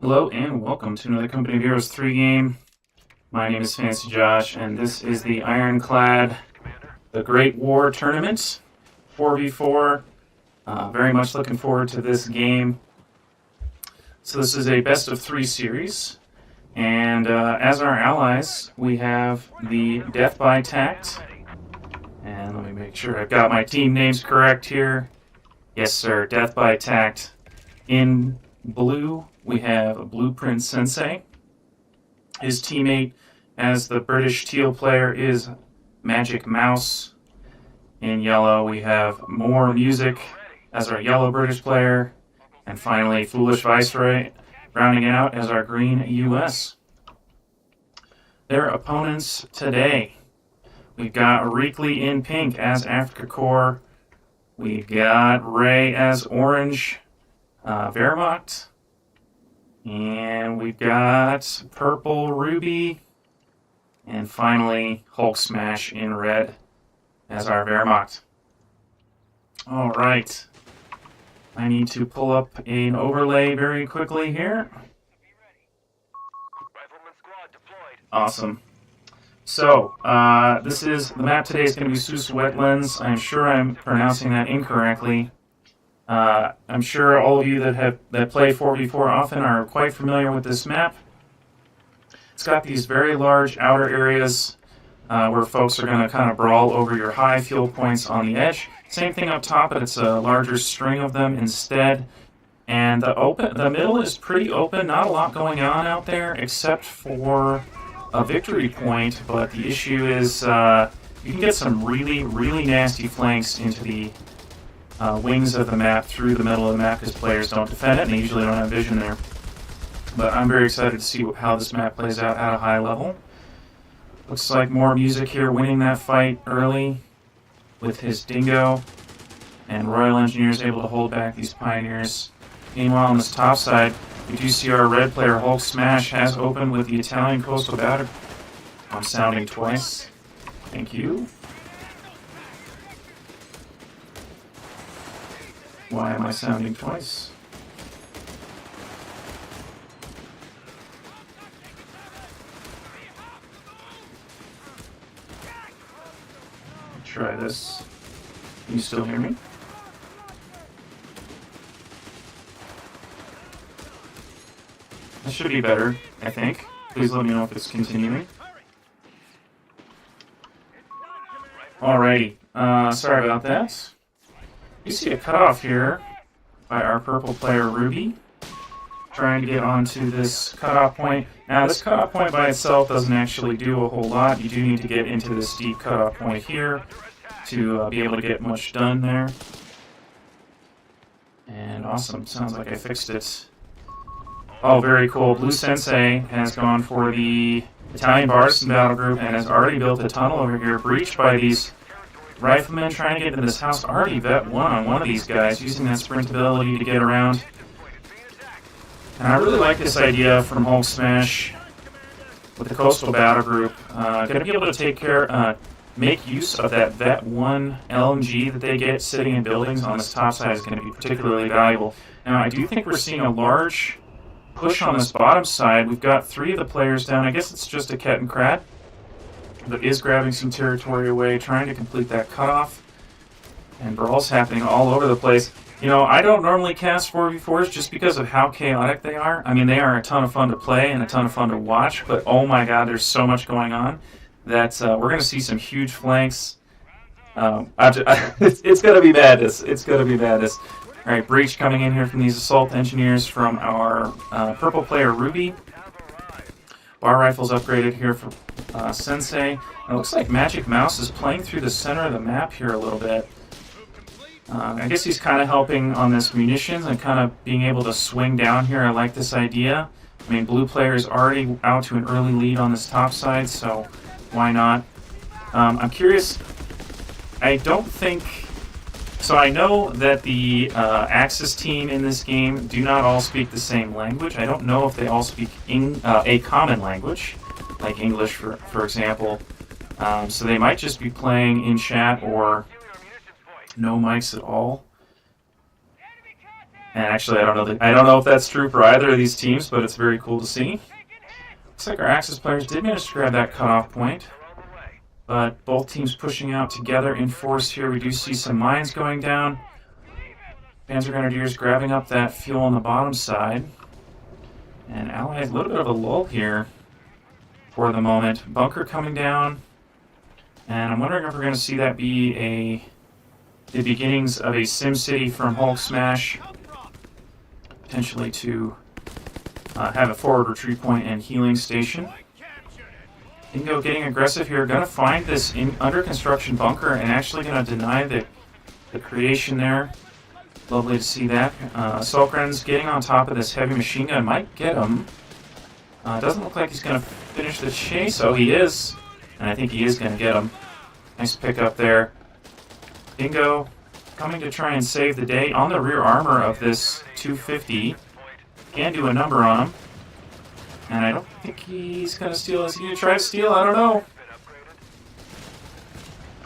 Hello and welcome to another Company of Heroes 3 game. My name is Fancy Josh and this is the Ironclad The Great War Tournament 4v4. Very much looking forward to this game. So this is a best of 3 series, and as our allies we have the Death by Tact. And let me make sure I've got my team names correct here. Yes sir, Death by Tact. In blue we have Blueprint Sensei. His teammate as the British teal player is Magic Mouse. In yellow we have More Music as our yellow British player. And finally Foolish Viceroy rounding it out as our green US. Their opponents today. We've got Reekley in pink as Africa Corps. We've got Ray as orange Wehrmacht. And we've got purple Ruby. And finally Hulk Smash in red as our Wehrmacht. Alright. I need to pull up an overlay very quickly here. Awesome. So, this is, the map today is going to be Sus Wetlands. I'm sure I'm pronouncing that incorrectly. I'm sure all of you that play 4v4 often are quite familiar with this map. It's got these very large outer areas where folks are going to kind of brawl over your high fuel points on the edge. Same thing up top, but it's a larger string of them instead. And the middle is pretty open, not a lot going on out there except for a victory point, but the issue is you can get some really, really nasty flanks into the wings of the map through the middle of the map because players don't defend it and they usually don't have vision there. But I'm very excited to see how this map plays out at a high level. Looks like More Music here winning that fight early with his Dingo, and Royal Engineers able to hold back these Pioneers. Meanwhile on this top side, we do see our red player Hulk Smash has opened with the Italian coastal battery. I'm sounding twice. Thank you. Why am I sounding twice? Try this. Can you still hear me? That should be better, I think. Please let me know if it's continuing. Alrighty. Sorry about that. You see a cutoff here by our purple player Ruby, trying to get onto this cutoff point. Now this cutoff point by itself doesn't actually do a whole lot. You do need to get into this steep cutoff point here to be able to get much done there. And awesome, sounds like I fixed it. Oh, very cool. Blue Sensei has gone for the Italian Partisan Battle Group and has already built a tunnel over here, breached by these riflemen trying to get into this house. Already vet one on one of these guys, using that sprint ability to get around. And I really like this idea from Hulk Smash with the Coastal Battle Group. Going to be able to take care, make use of that Vet 1 LMG that they get sitting in buildings on this top side is going to be particularly valuable. Now, I do think we're seeing a large push on this bottom side. We've got 3 of the players down. I guess it's just a Ket and Krat that is grabbing some territory away, trying to complete that cutoff. And brawls happening all over the place. You know, I don't normally cast 4v4s just because of how chaotic they are. I mean, they are a ton of fun to play and a ton of fun to watch, but oh my god, there's so much going on that we're going to see some huge flanks. It's going to be madness. It's going to be madness. Alright, breach coming in here from these assault engineers from our purple player Ruby. Bar rifles upgraded here for Sensei. And it looks like Magic Mouse is playing through the center of the map here a little bit. I guess he's kind of helping on this munitions and kind of being able to swing down here. I like this idea. I mean, blue player is already out to an early lead on this top side, so why not? I'm curious. I don't think... So I know that the Axis team in this game do not all speak the same language. I don't know if they all speak a common language, like English, for example. So they might just be playing in chat or no mics at all. And actually, I don't know if that's true for either of these teams, but it's very cool to see. Looks like our Axis players did manage to grab that cutoff point, but both teams pushing out together in force here. We do see some mines going down. Panzer Grenadiers grabbing up that fuel on the bottom side. And Allies, a little bit of a lull here for the moment. Bunker coming down. And I'm wondering if we're going to see that be the beginnings of a SimCity from Hulk Smash. Potentially to have a forward retreat point and healing station. Dingo getting aggressive here. Going to find this under construction bunker and actually going to deny the creation there. Lovely to see that. Sulkren's getting on top of this heavy machine gun. Might get him. Doesn't look like he's going to finish the chase. Oh, he is. And I think he is going to get him. Nice pickup there. Dingo coming to try and save the day on the rear armor of this 250. Can do a number on him. And I don't think he's going to steal. Is he going to try to steal? I don't know.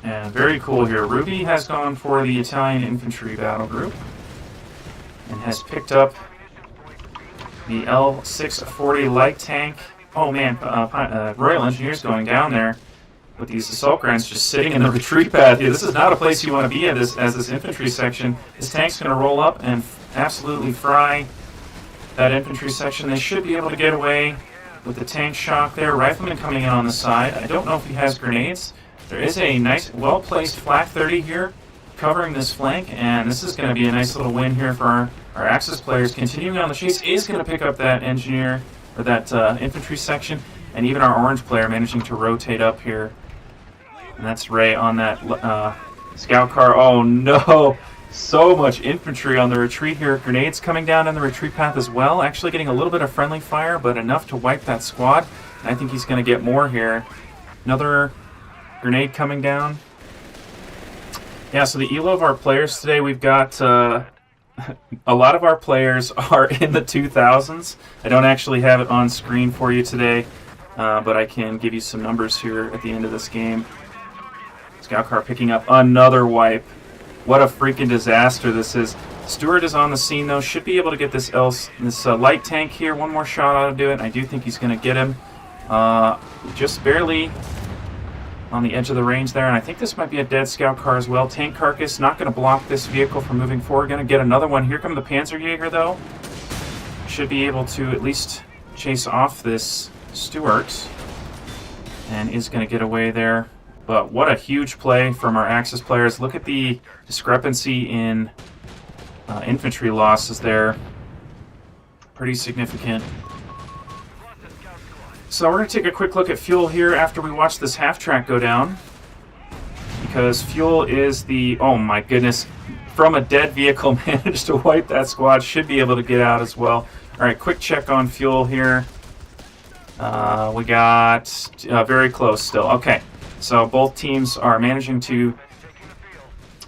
And very cool here. Ruby has gone for the Italian infantry battle group and has picked up the L640 light tank. Oh man, Royal Engineers going down there with these assault grants just sitting in the retreat path. Yeah, this is not a place you want to be in as this infantry section. This tank's going to roll up and absolutely fry that infantry section. They should be able to get away with the tank shock there. Rifleman coming in on the side. I don't know if he has grenades. There is a nice, well-placed Flak 30 here covering this flank, and this is going to be a nice little win here for our Axis players. Continuing on the chase is going to pick up that engineer, or that infantry section, and even our orange player managing to rotate up here. And that's Ray on that scout car. Oh no! So much infantry on the retreat here. Grenades coming down in the retreat path as well. Actually getting a little bit of friendly fire, but enough to wipe that squad. And I think he's going to get more here. Another grenade coming down. Yeah, so the elo of our players today, we've got a lot of our players are in the 2000s. I don't actually have it on screen for you today, but I can give you some numbers here at the end of this game. Scout car picking up another wipe. What a freaking disaster this is. Stewart is on the scene though. Should be able to get this light tank here. One more shot ought to do it. And I do think he's going to get him. Just barely on the edge of the range there. And I think this might be a dead scout car as well. Tank carcass not going to block this vehicle from moving forward. Going to get another one. Here come the Panzerjäger though. Should be able to at least chase off this Stewart. And is going to get away there. But what a huge play from our Axis players. Look at the discrepancy in infantry losses there. Pretty significant. So we're going to take a quick look at fuel here after we watch this half-track go down. Because fuel is the... Oh my goodness. From a dead vehicle managed to wipe that squad. Should be able to get out as well. Alright, quick check on fuel here. We got very close still. Okay. So both teams are managing to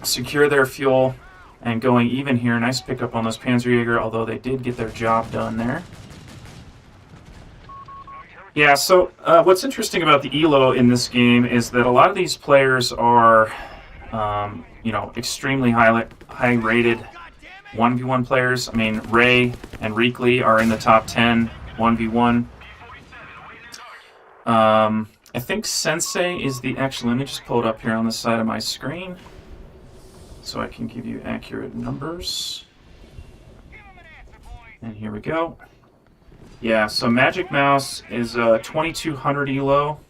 secure their fuel and going even here. Nice pickup on those Panzerjäger, although they did get their job done there. Yeah, so what's interesting about the elo in this game is that a lot of these players are, extremely high-rated 1v1 players. I mean, Ray and Reekley are in the top 10 1v1. I think Sensei is the... Actually, let me just pull it up here on the side of my screen so I can give you accurate numbers. And here we go. Yeah, so Magic Mouse is 2200 elo.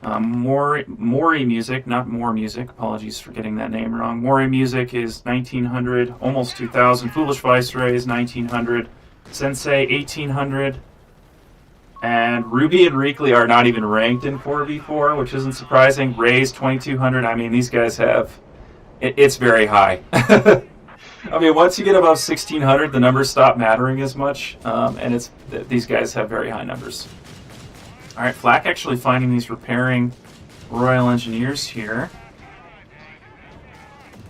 Mori Music, not More Music. Apologies for getting that name wrong. Mori Music is 1900, almost 2000. Foolish Viceroy is 1900. Sensei 1800. And Ruby and Reekley are not even ranked in 4v4, which isn't surprising. Ray's 2200. I mean, these guys have... It's very high. I mean, once you get above 1600, the numbers stop mattering as much. And these guys have very high numbers. All right, Flak actually finding these repairing Royal Engineers here.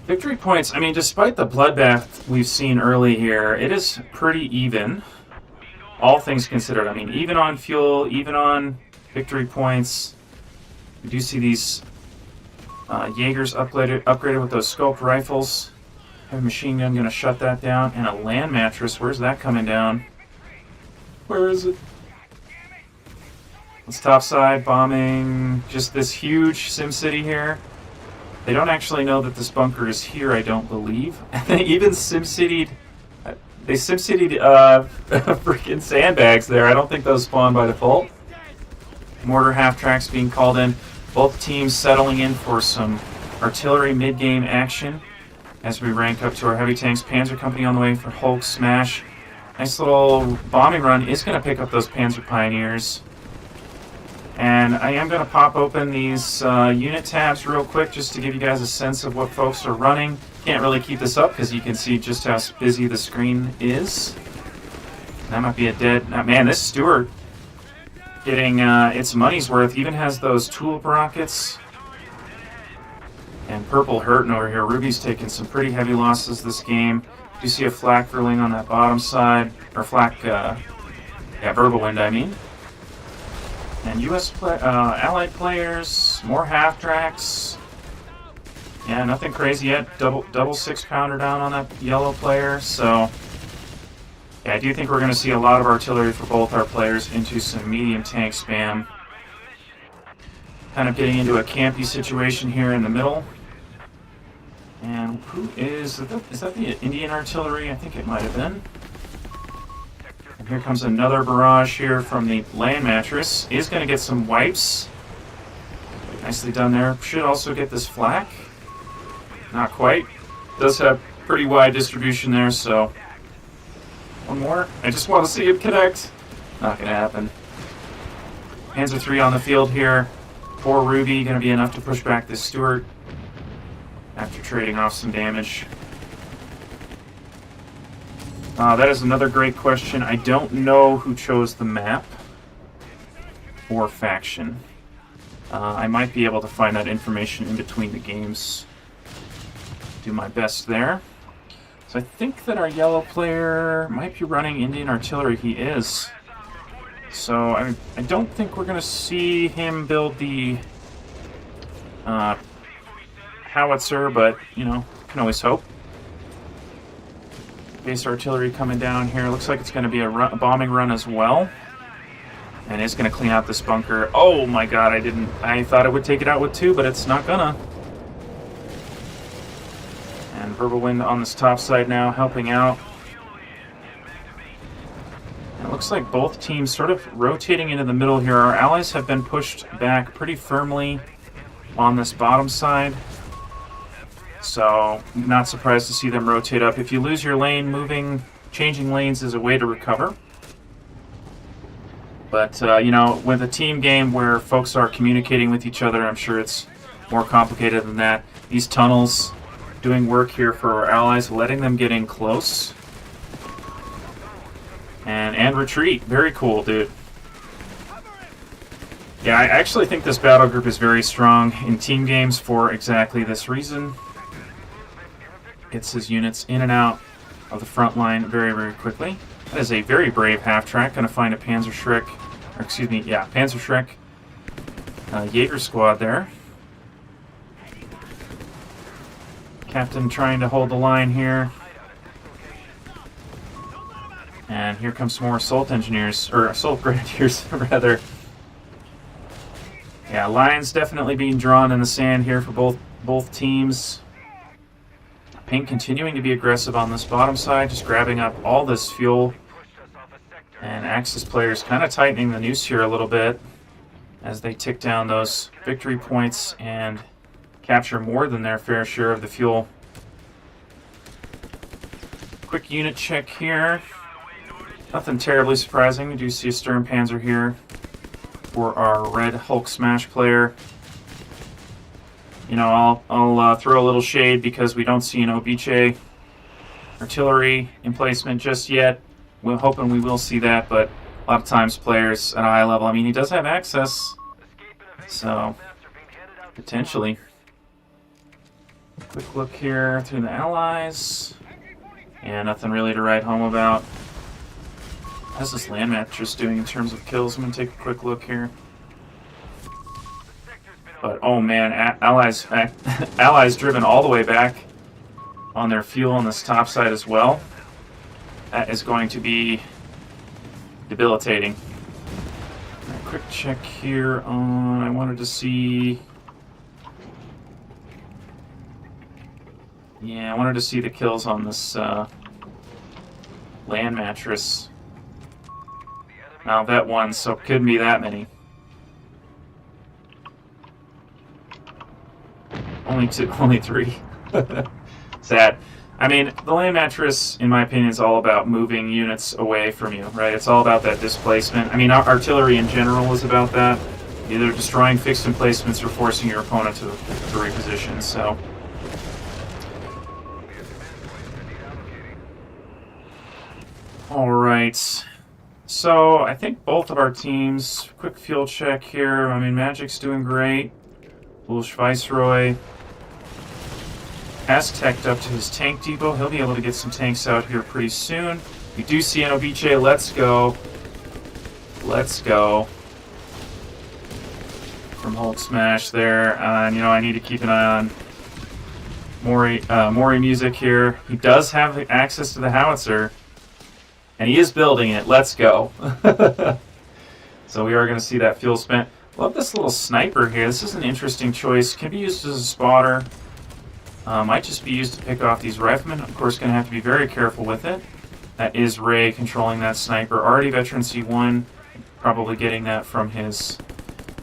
Victory points, I mean, despite the bloodbath we've seen early here, it is pretty even. All things considered. I mean, even on fuel, even on victory points. We do see these Jaegers upgraded with those scoped rifles. Heavy machine gun gonna shut that down. And a land mattress. Where's that coming down? Where is it? It's topside bombing just this huge SimCity here. They don't actually know that this bunker is here, I don't believe. They even SimCity'd... They SimCity'd freaking sandbags there. I don't think those spawn by default. Mortar half-tracks being called in. Both teams settling in for some artillery mid-game action as we rank up to our heavy tanks. Panzer Company on the way for Hulk Smash. Nice little bombing run is going to pick up those Panzer Pioneers. And I am going to pop open these unit tabs real quick just to give you guys a sense of what folks are running. Can't really keep this up because you can see just how busy the screen is. That might be a dead... man, this Stuart getting its money's worth. Even has those tulip rockets. And purple hurting over here. Ruby's taking some pretty heavy losses this game. You see a flak drilling on that bottom side. Or flak... verbal wind, I mean. And Allied players, more half-tracks. Yeah, nothing crazy yet. Double 6-pounder down on that yellow player. So, yeah, I do think we're going to see a lot of artillery for both our players into some medium tank spam. Kind of getting into a campy situation here in the middle. And who is that the Indian artillery? I think it might have been. Here comes another barrage here from the land mattress. Is going to get some wipes. Nicely done there. Should also get this flak. Not quite. Does have pretty wide distribution there, so... One more. I just want to see it connect. Not going to happen. Panzer III on the field here. 4 Ruby. Going to be enough to push back this Stuart. After trading off some damage. That is another great question. I don't know who chose the map or faction. I might be able to find that information in between the games. Do my best there. So I think that our yellow player might be running Indian artillery. He is. So I don't think we're going to see him build the howitzer, but, you know, can always hope. Base artillery coming down here. Looks like it's going to be a bombing run as well. And it's going to clean out this bunker. Oh my god, I thought it would take it out with 2, but it's not gonna. And verbal wind on this top side now, helping out. And it looks like both teams sort of rotating into the middle here. Our allies have been pushed back pretty firmly on this bottom side. So, not surprised to see them rotate up. If you lose your lane, changing lanes is a way to recover. But, you know, with a team game where folks are communicating with each other, I'm sure it's more complicated than that. These tunnels doing work here for our allies, letting them get in close. And retreat. Very cool, dude. Yeah, I actually think this battle group is very strong in team games for exactly this reason. Gets his units in and out of the front line very, very quickly. That is a very brave half-track. Going to find a Panzer Schreck, or excuse me, yeah, Panzer Schreck Jaeger squad there. Captain trying to hold the line here. And here comes some more assault engineers, or assault grenadiers, rather. Yeah, lines definitely being drawn in the sand here for both teams. Pink continuing to be aggressive on this bottom side, just grabbing up all this fuel. And Axis players kind of tightening the noose here a little bit as they tick down those victory points and capture more than their fair share of the fuel. Quick unit check here. Nothing terribly surprising. We do see a Stern Panzer here for our red Hulk Smash player. You know, I'll throw a little shade because we don't see an Obiche artillery emplacement just yet. We're hoping we will see that, but a lot of times players at a high level, I mean, he does have access, so potentially. Quick look here through the allies. And nothing really to write home about. How's this land mattress doing in terms of kills? I'm going to take a quick look here. But, oh man, allies driven all the way back. on their fuel on this top side as well. That is going to be debilitating. Right, quick check here on... I wanted to see... Yeah, I wanted to see the kills on this land mattress. Now that one, so it couldn't be that many. Only two, only three. Sad. I mean, the land mattress, in my opinion, is all about moving units away from you, right? It's all about that displacement. I mean, artillery in general is about that. Either destroying fixed emplacements or forcing your opponent to reposition, so... Alright, so I think both of our teams, quick fuel check here. I mean, Magic's doing great. Wolf Viceroy has teched up to his tank depot. He'll be able to get some tanks out here pretty soon. We do see an OBJ. Let's go. Let's go. From Hulk Smash there. And, you know, I need to keep an eye on Mori music here. He does have access to the howitzer. And he is building it. Let's go. So we are going to see that fuel spent. Love this little sniper here. This is an interesting choice. Can be used as a spotter. Might just be used to pick off these riflemen. Of course, going to have to be very careful with it. That is Ray controlling that sniper. Already veteran C1. Probably getting that from his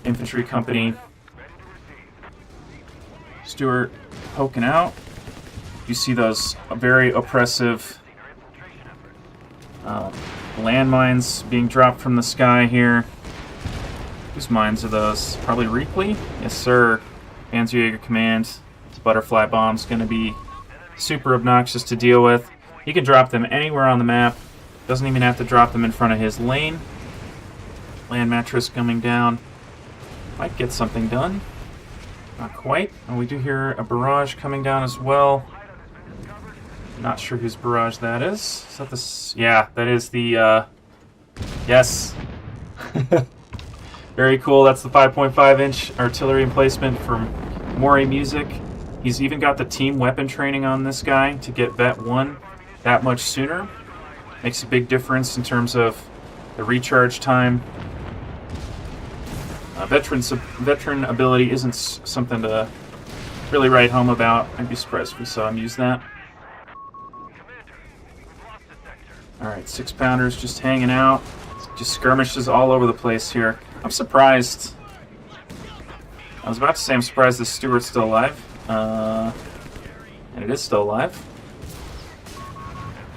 infantry company. Stewart poking out. You see those very oppressive... landmines being dropped from the sky here. Whose mines are those? Probably Reekley? Yes, sir. Panzerjäger Command. This butterfly bomb's going to be super obnoxious to deal with. He can drop them anywhere on the map. Doesn't even have to drop them in front of his lane. Land mattress coming down. Might get something done. Not quite. And we do hear a barrage coming down as well. Not sure whose barrage that is. Is that this? Yeah, that is the, yes. Very cool. That's the 5.5-inch artillery emplacement from Mori Music. He's even got the team weapon training on this guy to get Vet 1 that much sooner. Makes a big difference in terms of the recharge time. Veteran ability isn't something to really write home about. I'd be surprised if we saw him use that. Alright, 6-pounders just hanging out. Just skirmishes all over the place here. I'm surprised. I was about to say I'm surprised this Stewart's still alive. And it is still alive.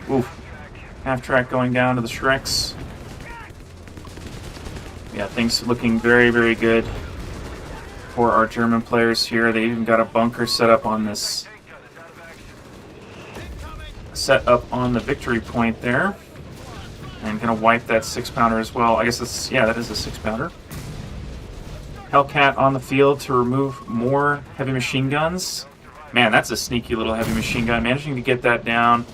Oof. Half-track going down to the Shreks. Yeah, things looking very, very good for our German players here. They even got a bunker set up on this... set up on the victory point there. And gonna wipe that 6-pounder as well. I guess that's, yeah, that is a 6-pounder. Hellcat on the field to remove more heavy machine guns. Man, that's a sneaky little heavy machine gun. Managing to get that down.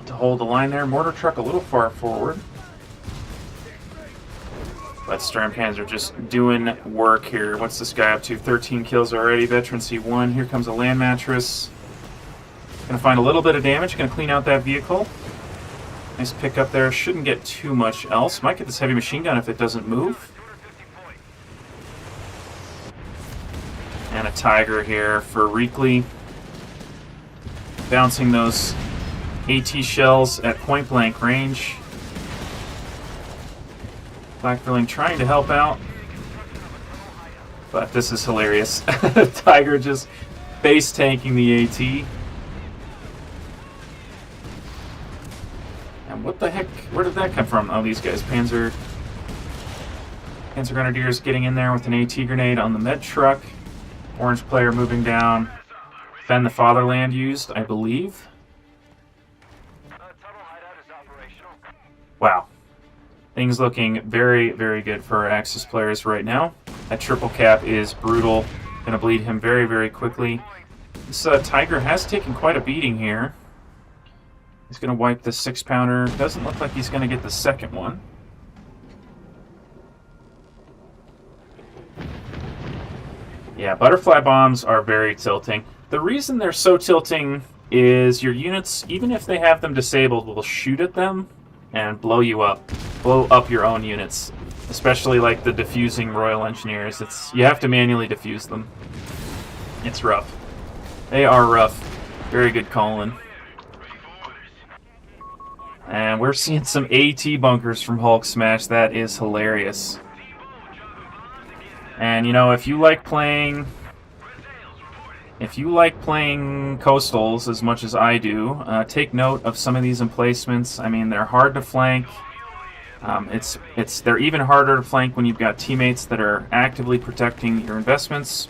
To hold the line there. Mortar truck a little far forward. But Sturmpanzer just doing work here. What's this guy up to? 13 kills already. Veteran C1. Here comes a land mattress. Gonna find a little bit of damage. Gonna clean out that vehicle. Nice pickup there. Shouldn't get too much else. Might get this heavy machine gun if it doesn't move. And a Tiger here for Reekley. Bouncing those AT shells at point blank range. Blackfilling trying to help out. But this is hilarious. Tiger just base tanking the AT. And what the heck? Where did that come from? Oh, these guys. Panzer Grenadiers getting in there with an AT grenade on the med truck. Orange player moving down. Defend the Fatherland used, I believe. Wow. Things looking very, very good for our Axis players right now. That triple cap is brutal. Gonna bleed him very, very quickly. This Tiger has taken quite a beating here. He's gonna wipe the 6-pounder. Doesn't look like he's gonna get the second one. Yeah, butterfly bombs are very tilting. The reason they're so tilting is your units, even if they have them disabled, will shoot at them and blow you up. Blow up your own units. Especially like the diffusing Royal Engineers. You have to manually diffuse them. It's rough. They are rough. Very good calling. And we're seeing some AT bunkers from Hulk Smash. That is hilarious. And you know, if you like playing coastals as much as I do, take note of some of these emplacements. I mean, they're hard to flank. They're even harder to flank when you've got teammates that are actively protecting your investments.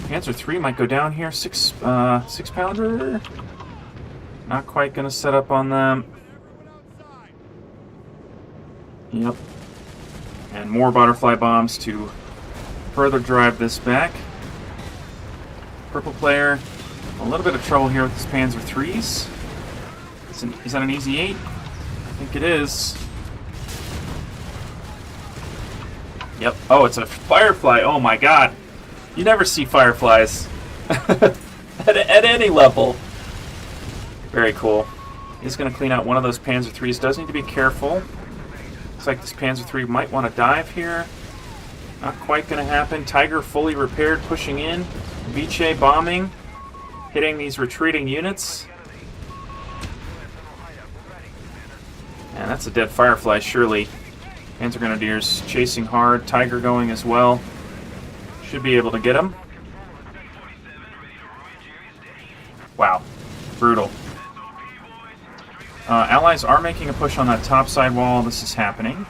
Panzer III might go down here. Six pounder. Not quite gonna set up on them. Yep. And more butterfly bombs to further drive this back. Purple player, a little bit of trouble here with his Panzer IIIs. Is that an easy 8? I think it is. Yep. Oh, it's a Firefly. Oh my god. You never see Fireflies at any level. Very cool. He's going to clean out one of those Panzer IIIs. Does need to be careful. Looks like this Panzer III might want to dive here. Not quite going to happen. Tiger fully repaired, pushing in. Viche bombing, hitting these retreating units. And that's a dead Firefly, surely. Panzer Grenadiers chasing hard. Tiger going as well. Should be able to get him. Wow. Brutal. Allies are making a push on that top side wall. This is happening.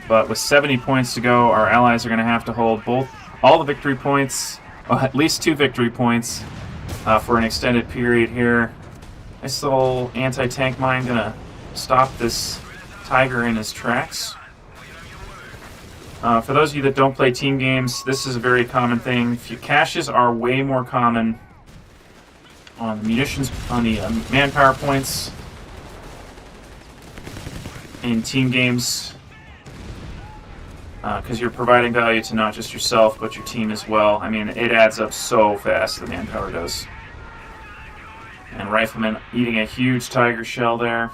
But with 70 points to go, our allies are going to have to hold all the victory points, at least 2 victory points, for an extended period here. Nice little anti-tank mine going to stop this Tiger in his tracks. For those of you that don't play team games, this is a very common thing. Caches are way more common on the munitions, on the manpower points in team games, because you're providing value to not just yourself but your team as well. I mean, it adds up so fast, the manpower does. And Rifleman eating a huge Tiger shell there.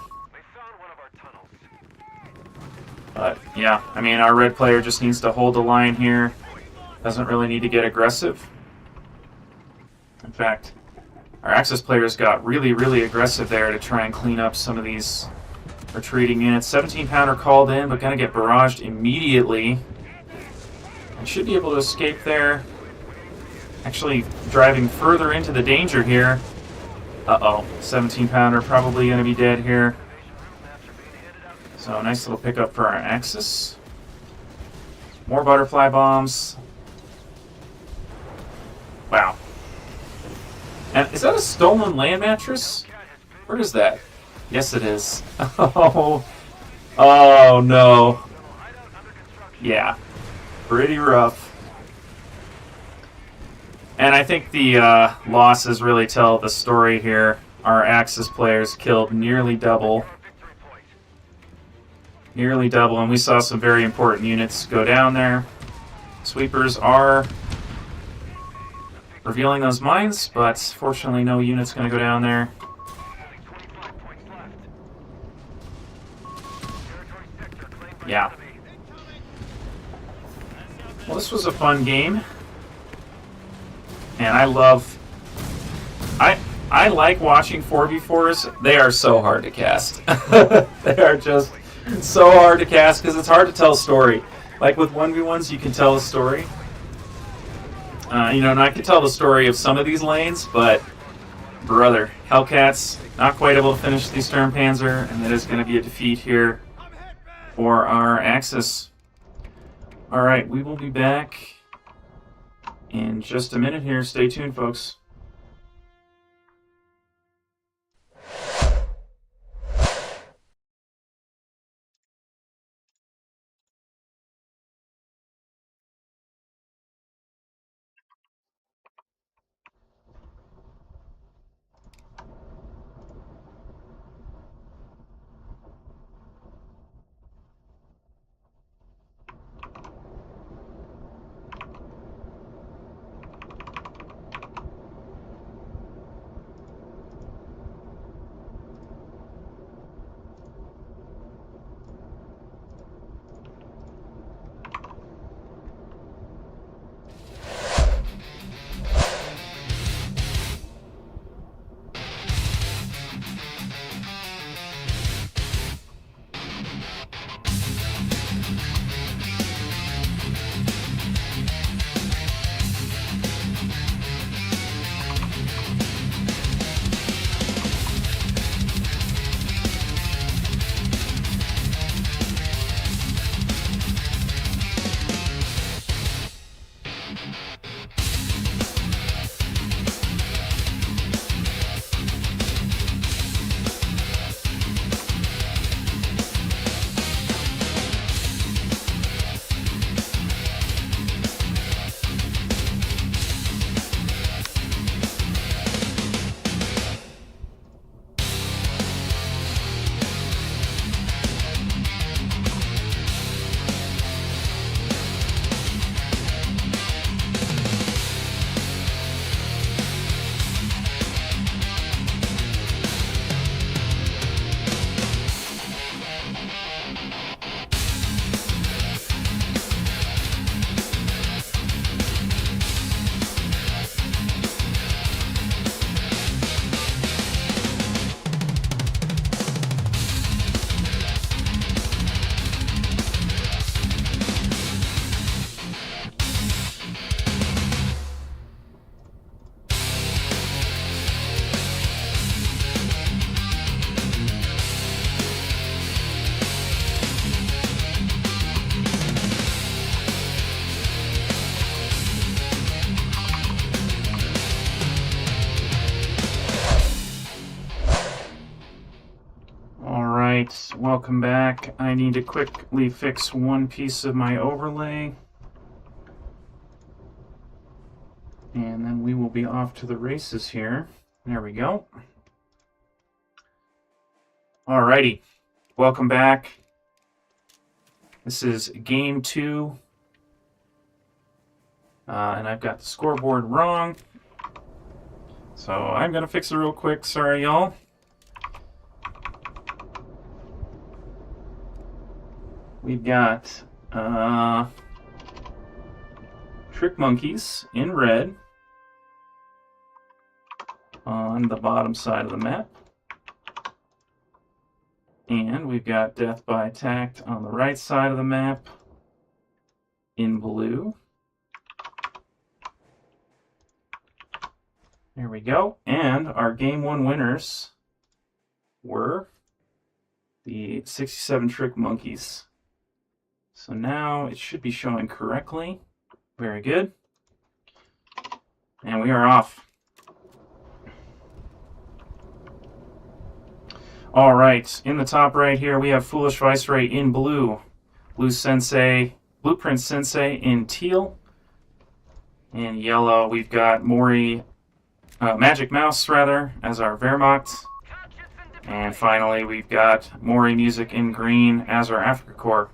But yeah, I mean, our red player just needs to hold the line here. Doesn't really need to get aggressive. In fact, our Axis players got really, really aggressive there to try and clean up some of these retreating units. 17 pounder called in, but gonna get barraged immediately. And should be able to escape there. Actually driving further into the danger here. Uh-oh, 17 pounder probably gonna be dead here. So nice little pickup for our Axis. More butterfly bombs. Wow. And is that a stolen land mattress? Where is that? Yes, it is. Oh no. Yeah, pretty rough. And I think the losses really tell the story here. Our Axis players killed nearly double. Nearly double, and we saw some very important units go down there. Sweepers are revealing those mines, but fortunately no unit's going to go down there. Yeah. Well, this was a fun game. And I like watching 4v4s. They are so hard to cast. They are just so hard to cast because it's hard to tell a story. Like with 1v1s, you can tell a story. And I can tell the story of some of these lanes, but brother, Hellcats not quite able to finish the Sturmpanzer, and that is going to be a defeat here for our Axis. Alright, we will be back in just a minute here. Stay tuned, folks. welcome back. I need to quickly fix one piece of my overlay. And then we will be off to the races here. There we go. Alrighty, welcome back. This is game 2. And I've got the scoreboard wrong. So I'm going to fix it real quick. Sorry, y'all. We've got Trick Monkeys in red on the bottom side of the map. And we've got Death by Tact on the right side of the map in blue. There we go. And our Game 1 winners were the 67 Trick Monkeys. So now it should be showing correctly. Very good. And we are off. All right, in the top right here, we have Foolish Viceroy in blue. Blueprint Sensei in teal. In yellow, we've got Magic Mouse, as our Wehrmacht. And finally, we've got Mori Music in green as our Afrika Korps.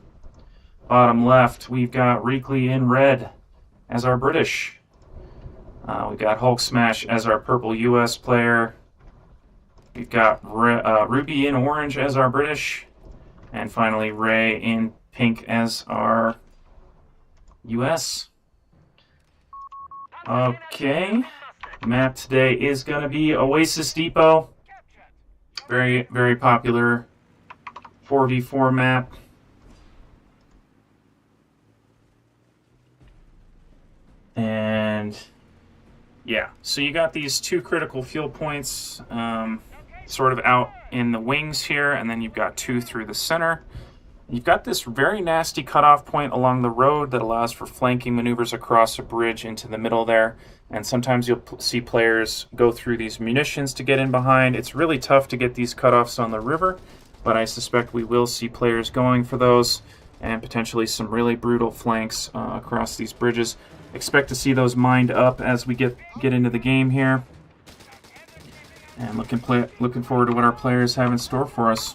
Bottom left, we've got Reekley in red as our British. We've got Hulk Smash as our purple US player. We've got Ruby in orange as our British. And finally, Ray in pink as our US. Okay. Map today is going to be Oasis Depot. Very, very popular 4v4 map. And yeah, so you got these 2 critical fuel points sort of out in the wings here, and then you've got 2 through the center. You've got this very nasty cutoff point along the road that allows for flanking maneuvers across a bridge into the middle there. And sometimes you'll see players go through these munitions to get in behind. It's really tough to get these cutoffs on the river, but I suspect we will see players going for those and potentially some really brutal flanks across these bridges. Expect to see those mined up as we get into the game here. And looking forward to what our players have in store for us.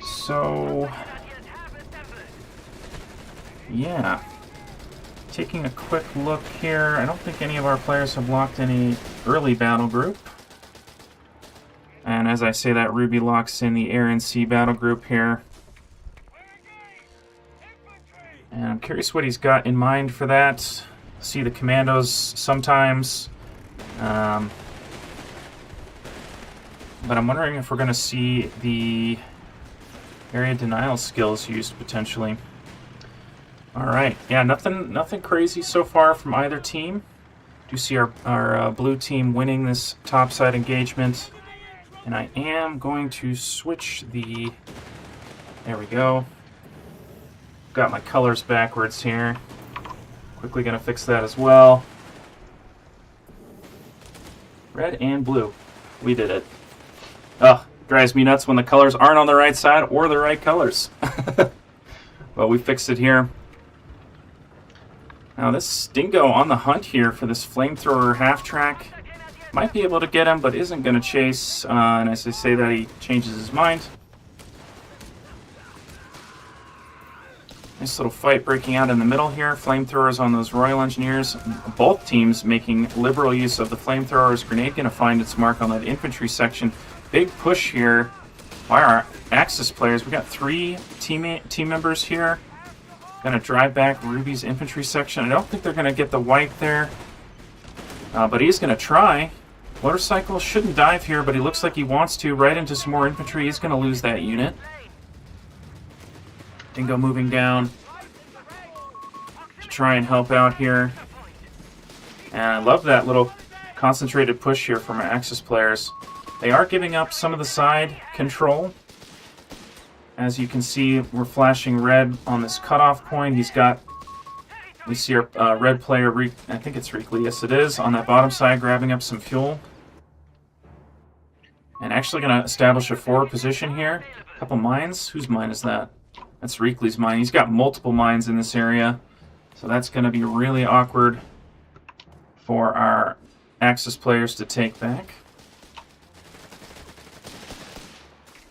So, yeah. Taking a quick look here, I don't think any of our players have locked any early battle group. And as I say that, Ruby locks in the Air and Sea battle group here. And I'm curious what he's got in mind for that. See the Commandos sometimes. But I'm wondering if we're going to see the area denial skills used potentially. Alright, yeah, nothing crazy so far from either team. Do see our blue team winning this topside engagement. And I am going to switch the... There we go. Got my colors backwards here. Quickly going to fix that as well. Red and blue. We did it. Ugh, drives me nuts when the colors aren't on the right side or the right colors. Well, we fixed it here. Now this Dingo on the hunt here for this flamethrower half-track. Might be able to get him, but isn't going to chase. And as I say that, he changes his mind. Nice little fight breaking out in the middle here. Flamethrowers on those Royal Engineers. Both teams making liberal use of the flamethrowers. Grenade going to find its mark on that infantry section. Big push here by our Axis players. We got 3 team members here. Going to drive back Ruby's infantry section. I don't think they're going to get the wipe there. But he's going to try. Motorcycle shouldn't dive here, but he looks like he wants to. Right into some more infantry. He's going to lose that unit. Dingo moving down to try and help out here. And I love that little concentrated push here from our Axis players. They are giving up some of the side control. As you can see, we're flashing red on this cutoff point. We see our red player, I think it's Reekley, yes it is, on that bottom side grabbing up some fuel. And actually going to establish a forward position here. A couple mines. Whose mine is that? That's Reekley's mine. He's got multiple mines in this area. So that's going to be really awkward for our Axis players to take back.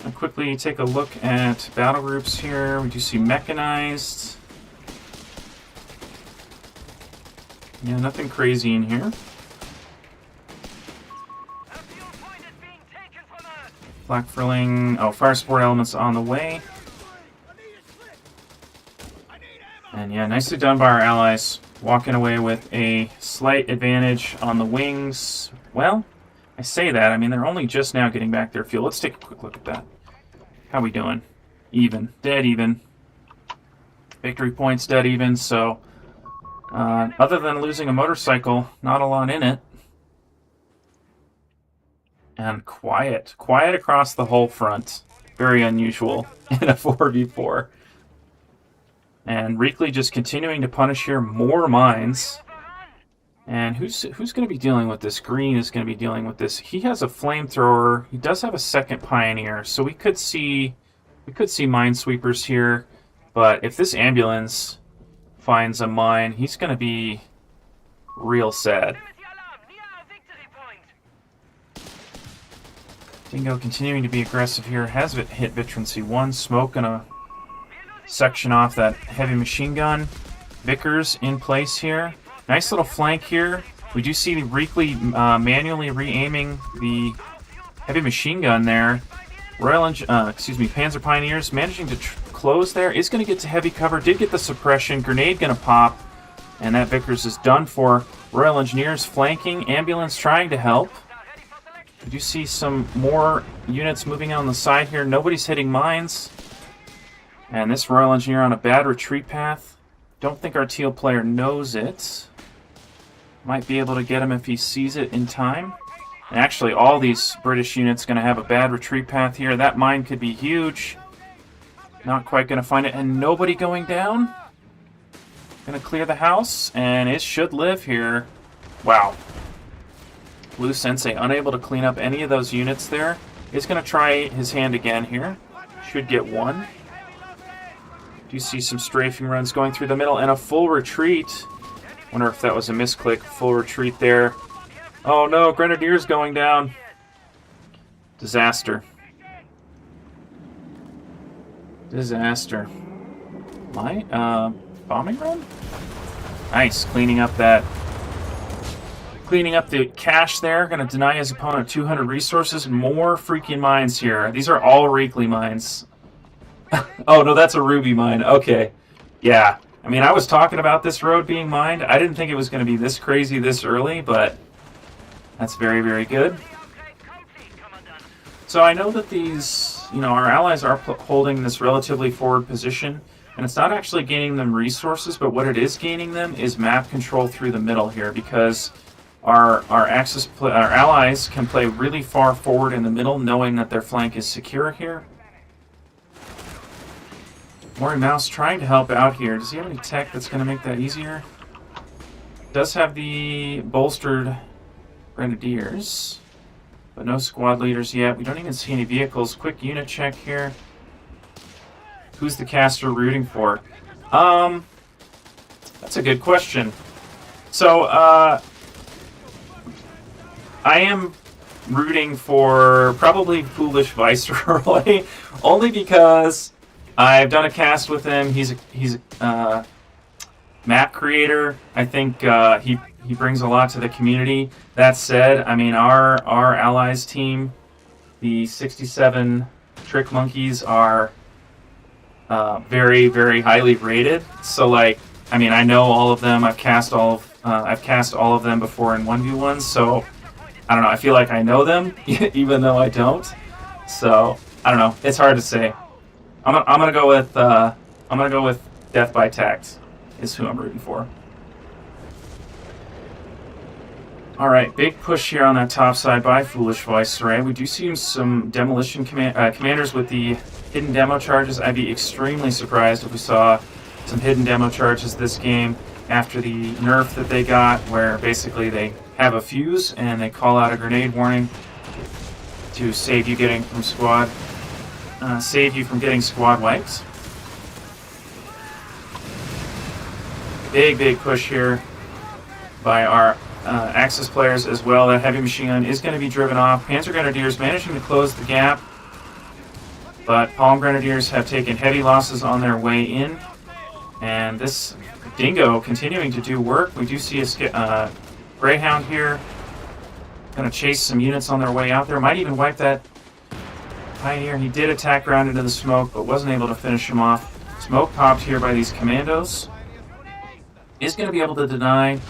I'll quickly take a look at battle groups here. We do see mechanized. Yeah, nothing crazy in here. Flak frilling. Oh, fire support elements on the way. And yeah, nicely done by our allies. Walking away with a slight advantage on the wings. Well, I say that. I mean, they're only just now getting back their fuel. Let's take a quick look at that. How we doing? Even. Dead even. Victory points dead even. So, other than losing a motorcycle, not a lot in it. And quiet. Quiet across the whole front. Very unusual in a 4v4. And Reekley just continuing to punish here. More mines. And who's going to be dealing with this? Green is going to be dealing with this. He has a flamethrower. He does have a second pioneer, so we could see minesweepers here. But if this ambulance finds a mine, he's going to be real sad. Dingo continuing to be aggressive here. Has hit Veterancy 1. Smoke going to section off that heavy machine gun. Vickers in place here. Nice little flank here. We do see Reekley manually re-aiming the heavy machine gun there. Panzer Pioneers managing to close there. Is going to get to heavy cover. Did get the suppression. Grenade going to pop. And that Vickers is done for. Royal Engineers flanking. Ambulance trying to help. We do see some more units moving on the side here. Nobody's hitting mines. And this Royal Engineer on a bad retreat path. Don't think our teal player knows it. Might be able to get him if he sees it in time. And actually, all these British units going to have a bad retreat path here. That mine could be huge. Not quite going to find it. And nobody going down. Going to clear the house. And it should live here. Wow. Blue Sensei unable to clean up any of those units there. He's going to try his hand again here. Should get one. Do you see some strafing runs going through the middle and a full retreat? Wonder if that was a misclick. Full retreat there. Oh no, Grenadiers going down. Disaster. Disaster. Bombing run? Nice, cleaning up the cache there. Gonna deny his opponent 200 resources. More freaking mines here. These are all Reekley mines. Oh no, that's a Ruby mine. Okay. Yeah. I mean, I was talking about this road being mined. I didn't think it was going to be this crazy this early, but that's very, very good. So I know that these, our allies are holding this relatively forward position, and it's not actually gaining them resources, but what it is gaining them is map control through the middle here, because our allies can play really far forward in the middle, knowing that their flank is secure here. Mori Mouse trying to help out here. Does he have any tech that's going to make that easier? Does have the bolstered Grenadiers, but no squad leaders yet. We don't even see any vehicles. Quick unit check here. Who's the caster rooting for? That's a good question. So, I am rooting for probably Foolish Viceroy, only because I've done a cast with him. He's a map creator. I think he brings a lot to the community. That said, I mean, our allies team, the 67 Trick Monkeys, are very, very highly rated. So, I know all of them. I've cast all of them before in 1v1. So, I don't know. I feel like I know them, even though I don't. So, I don't know. It's hard to say. I'm gonna go with Death by Tact is who I'm rooting for. All right, big push here on that top side by Foolish Viceroy. We do see some demolition commanders with the hidden demo charges. I'd be extremely surprised if we saw some hidden demo charges this game after the nerf that they got, where basically they have a fuse and they call out a grenade warning. to save you from getting squad wiped. Big push here by our Axis players as well. That heavy machine gun is going to be driven off. Panzer Grenadiers managing to close the gap, but Palm Grenadiers have taken heavy losses on their way in, and this Dingo continuing to do work. We do see a Greyhound here going to chase some units on their way out there. Might even wipe that Pioneer. He did attack ground into the smoke, but wasn't able to finish him off. Smoke popped here by these Commandos. Is going to be able to deny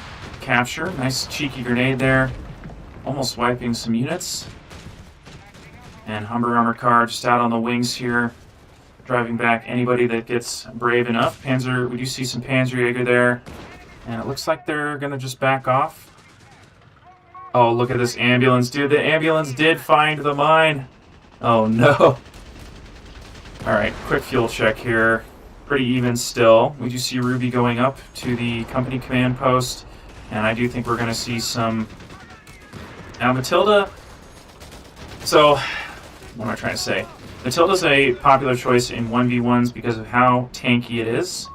capture. Nice cheeky grenade there. Almost wiping some units. And Humber Armored Car just out on the wings here, driving back anybody that gets brave enough. We do see some Panzerjäger there. And it looks like they're going to just back off. Oh, look at this ambulance, dude. The ambulance did find the mine. Oh, no. Alright, quick fuel check here. Pretty even still. We do see Ruby going up to the company command post. And I do think we're going to see some... Now, Matilda... So, what am I trying to say? Matilda's a popular choice in 1v1s because of how tanky it is.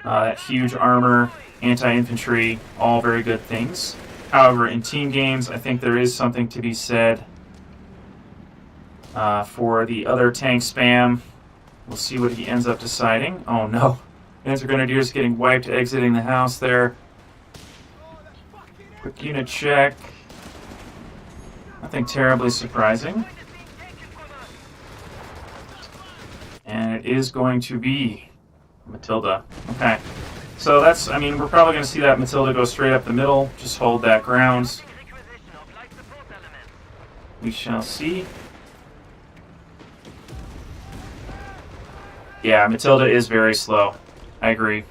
That huge armor, anti-infantry, all very good things. However, in team games, I think there is something to be said for the other tank spam. We'll see what he ends up deciding. Oh no. Panzer Grenadiers getting wiped, exiting the house there. Quick unit check. Nothing terribly surprising. And it is going to be Matilda. Okay. So that's, I mean, we're probably going to see that Matilda go straight up the middle. Just hold that ground. We shall see. Yeah, Matilda is very slow. I agree.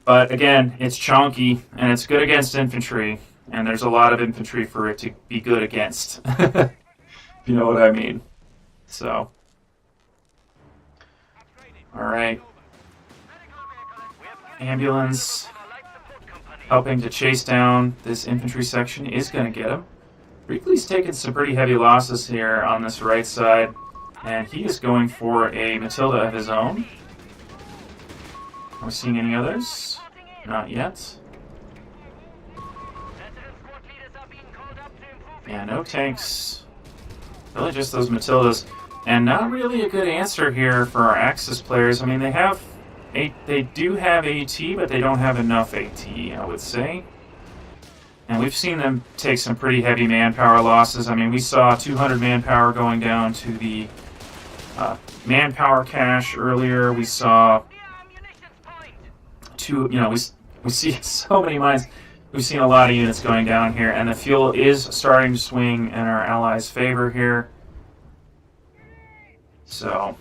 But again, it's chonky, and it's good against infantry. And there's a lot of infantry for it to be good against. If you know what I mean. So. Alright. Ambulance helping to chase down this infantry section is going to get him. Wrigley's taken some pretty heavy losses here on this right side, and he is going for a Matilda of his own. Are we seeing any others? Not yet. Yeah, no tanks. Really just those Matildas. And not really a good answer here for our Axis players. I mean, they do have AT, but they don't have enough AT, I would say. And we've seen them take some pretty heavy manpower losses. I mean, we saw 200 manpower going down to the manpower cache earlier. We saw we see so many mines. We've seen a lot of units going down here, and the fuel is starting to swing in our allies' favor here. So,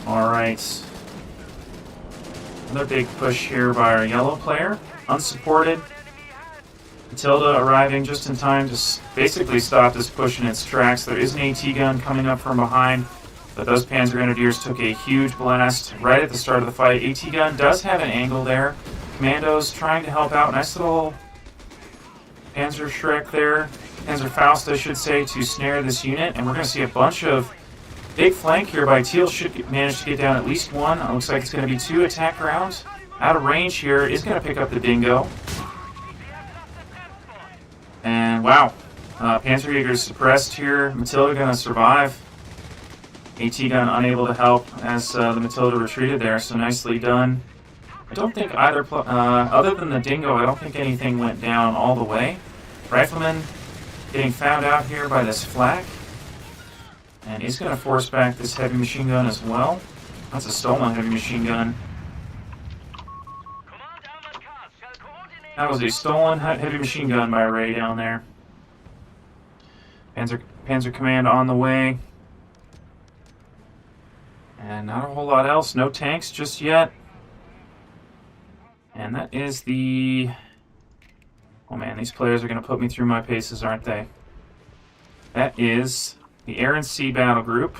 alright. Another big push here by our yellow player. Unsupported. Matilda arriving just in time to basically stop this push in its tracks. There is an AT gun coming up from behind, but those Panzer Grenadiers took a huge blast right at the start of the fight. AT gun does have an angle there. Commandos trying to help out. Nice little Panzer Shrek there, Panzer Faust I should say, to snare this unit, and we're going to see a bunch of big flank here by Teal. Should manage to get down at least one. It looks like it's going to be 2 attack rounds. Out of range here is going to pick up the Dingo. And wow, Panzerjäger's suppressed here. Matilda going to survive. AT gun unable to help as the Matilda retreated there, so nicely done. I don't think either, other than the Dingo, I don't think anything went down all the way. Rifleman getting found out here by this flak. And he's going to force back this heavy machine gun as well. That's a stolen heavy machine gun. That was a stolen heavy machine gun by Ray down there. Panzer Command on the way. And not a whole lot else. No tanks just yet. And that is the... Oh man, these players are going to put me through my paces, aren't they? That is the Air and Sea Battle Group.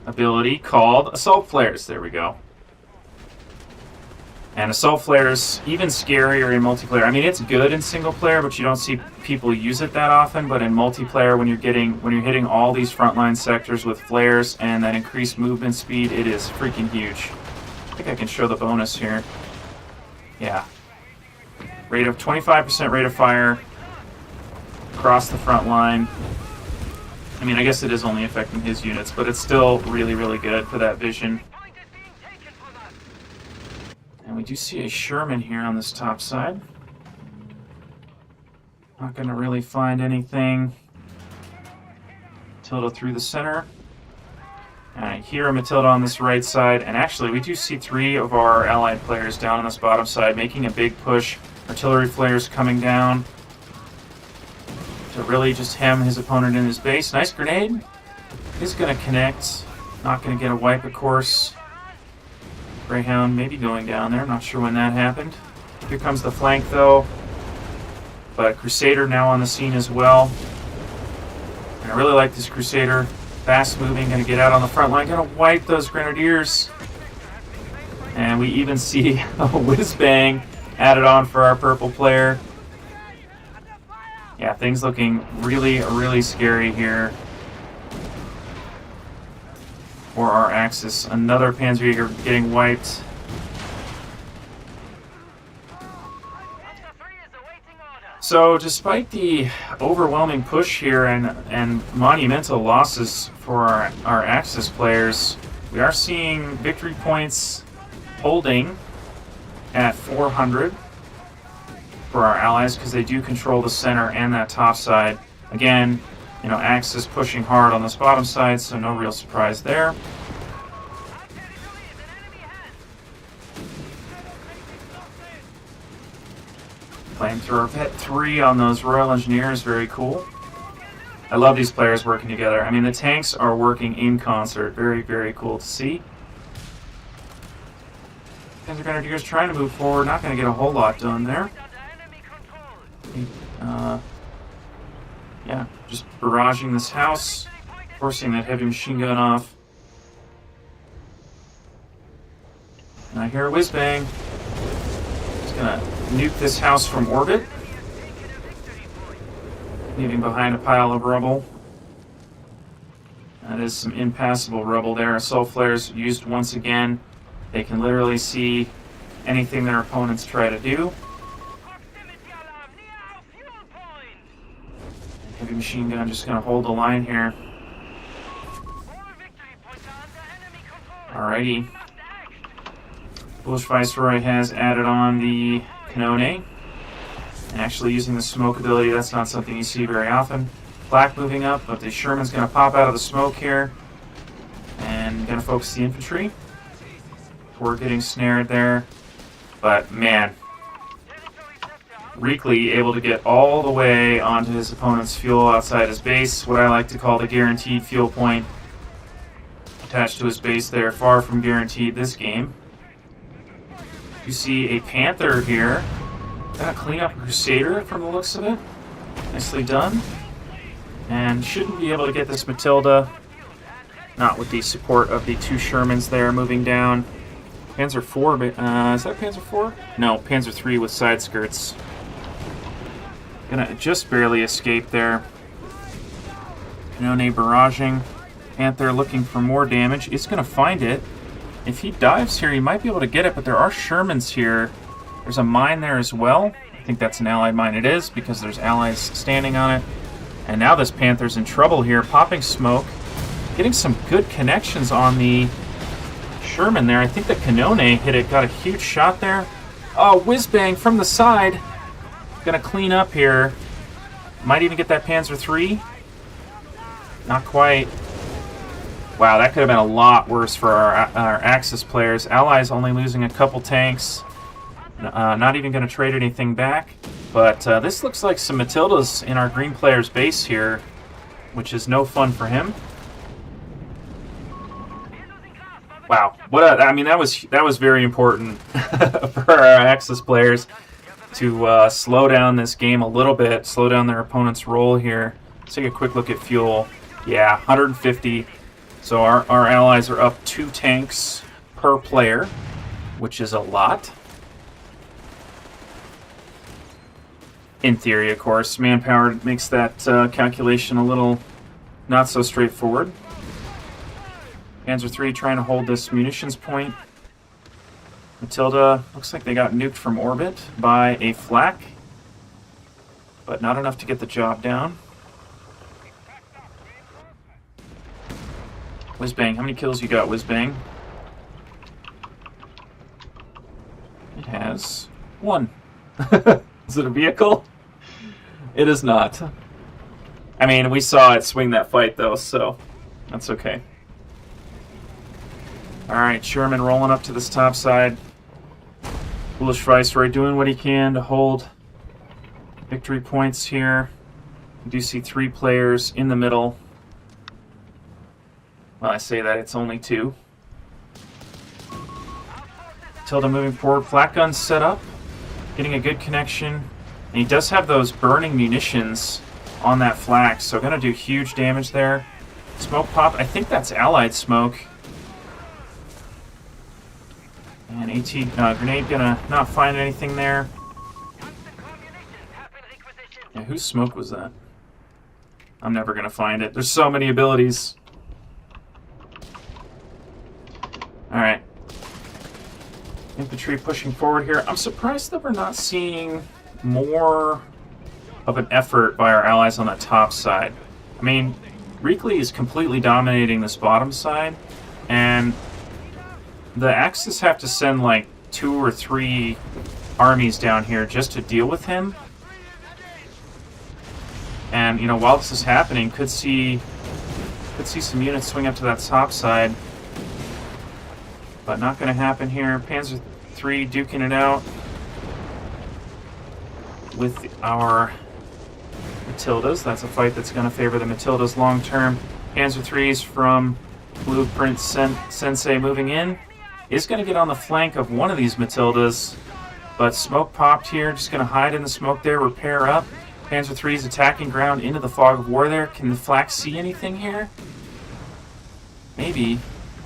ability called Assault Flares. There we go. And Assault Flares, even scarier in multiplayer. I mean, it's good in single player, but you don't see people use it that often. But in multiplayer, when you're hitting all these frontline sectors with flares and that increased movement speed, it is freaking huge. I think I can show the bonus here. Yeah. Rate of 25% rate of fire across the front line. I mean, I guess it is only affecting his units, but it's still really, really good for that vision. And we do see a Sherman here on this top side. Not going to really find anything. Matilda through the center. And I hear a Matilda on this right side. And actually, we do see 3 of our allied players down on this bottom side, making a big push. Artillery flares coming down to really just hem his opponent in his base. Nice grenade. Is going to connect. Not going to get a wipe, of course. Greyhound maybe going down there. Not sure when that happened. Here comes the flank, though. But Crusader now on the scene as well. And I really like this Crusader. Fast moving, going to get out on the front line. Going to wipe those Grenadiers. And we even see a whiz-bang added on for our purple player. Yeah, things looking really, really scary here for our Axis. Another Panzerjäger getting wiped. So despite the overwhelming push here and monumental losses for our Axis players, we are seeing victory points holding at 400 for our allies because they do control the center and that top side. Again, you know, Axis pushing hard on this bottom side, so no real surprise there. Flamethrower Vet 3 on those Royal Engineers, very cool. I love these players working together. I mean, the tanks are working in concert. Very, very cool to see. Panzer Grenadiers trying to move forward, not going to get a whole lot done there. Yeah, just barraging this house, forcing that heavy machine gun off. And I hear a whiz-bang. Just gonna nuke this house from orbit, leaving behind a pile of rubble. That is some impassable rubble there. Assault flares used once again. They can literally see anything their opponents try to do. Heavy machine gun just going to hold the line here. Alrighty. Bullish Viceroy has added on the Canone. And actually using the smoke ability, that's not something you see very often. Black moving up, but the Sherman's going to pop out of the smoke here. And going to focus the infantry. We're getting snared there. But man, Reekley able to get all the way onto his opponent's fuel outside his base, what I like to call the guaranteed fuel point attached to his base there, far from guaranteed this game. You see a Panther here. Gonna clean up a Crusader from the looks of it. Nicely done. And shouldn't be able to get this Matilda. Not with the support of the 2 Shermans there moving down. Panzer IV, is that Panzer IV? No, Panzer III with side skirts. Gonna just barely escape there. Canone barraging. Panther looking for more damage. Is gonna find it. If he dives here, he might be able to get it, but there are Shermans here. There's a mine there as well. I think that's an allied mine. It is, because there's allies standing on it. And now this Panther's in trouble here, popping smoke. Getting some good connections on the Sherman there. I think the Canone hit it, got a huge shot there. Oh, whiz-bang from the side. Gonna clean up here. Might even get that Panzer III. Not quite. Wow, that could have been a lot worse for our Axis players. Allies only losing a couple tanks. Not even going to trade anything back. But this looks like some Matildas in our green player's base here, which is no fun for him. Wow, I mean, that was very important for our Axis players to slow down this game a little bit, slow down their opponent's roll here. Let's take a quick look at fuel. Yeah, 150. So our allies are up 2 tanks per player, which is a lot. In theory, of course. Manpower makes that calculation a little not so straightforward. Panzer III trying to hold this munitions point. Matilda, looks like they got nuked from orbit by a flak, but not enough to get the job down. Whizbang, how many kills you got, Whizbang? It has 1. Is it a vehicle? It is not. I mean, we saw it swing that fight, though, so that's okay. Alright, Sherman rolling up to this top side. Foolish Viceroy doing what he can to hold victory points here. You do see 3 players in the middle. Well, I say that, it's only 2. Tilda moving forward. Flak gun's set up. Getting a good connection. And he does have those burning munitions on that flak, so going to do huge damage there. Smoke pop. I think that's allied smoke. And AT grenade gonna not find anything there. Yeah, whose smoke was that? I'm never gonna find it. There's so many abilities. Alright. Infantry pushing forward here. I'm surprised that we're not seeing more of an effort by our allies on the top side. I mean, Reekley is completely dominating this bottom side, and the Axis have to send like 2 or 3 armies down here just to deal with him. And, you know, while this is happening, could see some units swing up to that top side. But not going to happen here. Panzer III duking it out with our Matildas. That's a fight that's going to favor the Matildas long term. Panzer III's from Blueprint Sensei moving in. Is going to get on the flank of one of these Matildas, but smoke popped here. Just going to hide in the smoke there, repair up. Panzer III's attacking ground into the fog of war there. Can the flak see anything here? Maybe.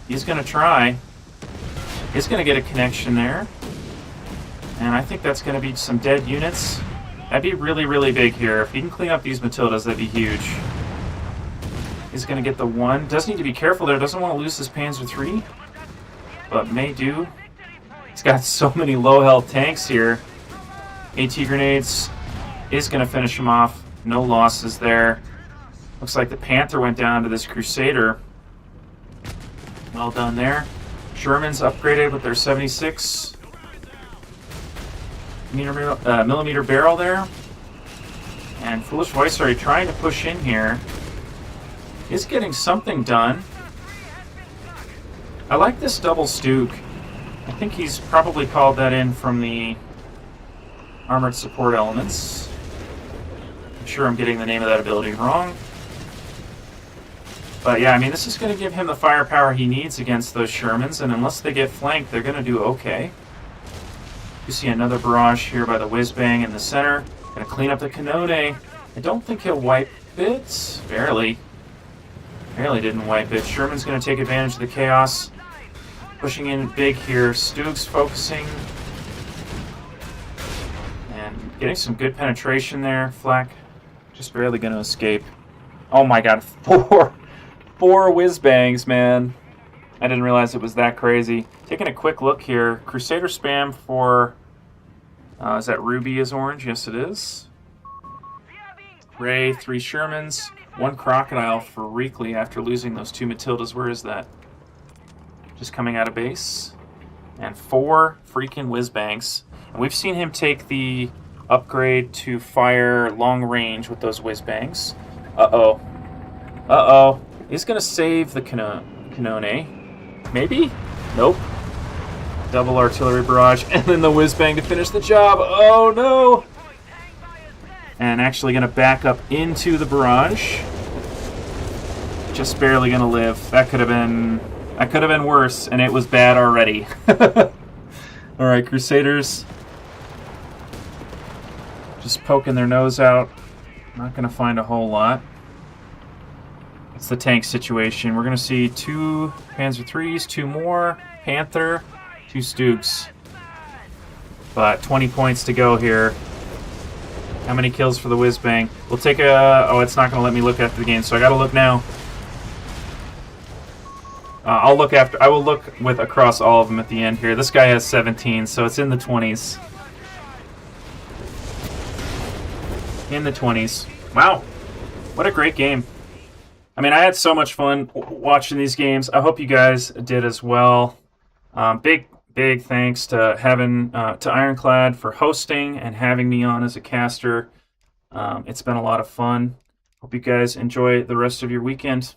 He's going to try. He's going to get a connection there. And I think that's going to be some dead units. That'd be really, really big here. If he can clean up these Matildas, that'd be huge. He's going to get the 1. Does need to be careful there. Doesn't want to lose this Panzer III, but may do. He's got so many low health tanks here. AT grenades is going to finish him off. No losses there. Looks like the Panther went down to this Crusader. Well done there. Sherman's upgraded with their 76 millimeter barrel there. And Foolish Viceroy trying to push in here. Is getting something done. I like this double Stuke. I think he's probably called that in from the armored support elements. I'm sure I'm getting the name of that ability wrong. But yeah, I mean, this is going to give him the firepower he needs against those Shermans, and unless they get flanked, they're going to do okay. You see another barrage here by the Whizbang in the center. Going to clean up the Canone. I don't think he'll wipe it. Barely. Barely didn't wipe it. Sherman's going to take advantage of the chaos. Pushing in big here. Stuke's focusing. And getting some good penetration there. Flak just barely going to escape. Oh my god, 4 Whizbangs, man. I didn't realize it was that crazy. Taking a quick look here. Crusader spam for... is that Ruby is orange? Yes, it is. Ray, 3 Shermans. 1 Crocodile for Reekley after losing those 2 Matildas. Where is that? Just coming out of base. And 4 freaking Whizbangs. And we've seen him take the upgrade to fire long range with those Whizbangs. Uh-oh. Uh-oh. He's going to save the Canone. Maybe? Nope. Double artillery barrage. And then the Whizbang to finish the job. Oh, no! And actually going to back up into the barrage. Just barely going to live. That could have been worse, and it was bad already. Alright, Crusaders. Just poking their nose out. Not going to find a whole lot. It's the tank situation. We're going to see 2 Panzer IIIs, 2 more, Panther, 2 Stooks. But 20 points to go here. How many kills for the whiz-bang? We'll take a... Oh, it's not going to let me look after the game, so I got to look now. I'll look after... I will look with across all of them at the end here. This guy has 17, so it's in the 20s. In the 20s. Wow. What a great game. I mean, I had so much fun watching these games. I hope you guys did as well. Big thanks to to Ironclad for hosting and having me on as a caster. It's been a lot of fun. Hope you guys enjoy the rest of your weekend.